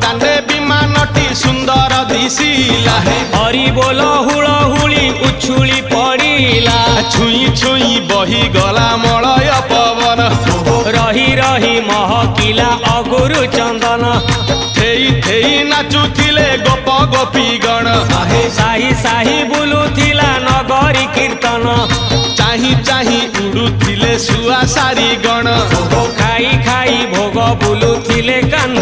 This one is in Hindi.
दांडे विमानटी सुंदर दिशिला हरि बोल हुलहुली उछुली पड़िला छुई छुई बही गला मलय पवन रही रही महकिला अगुरु चंदन थेई थेई नाचुथिले गोप गोपी गण साही साही बुलुथिला नगरी कीर्तन चाही चाही उड़ुथिले सुआ सारी गण खाई खाई भोग बुलुथिले कान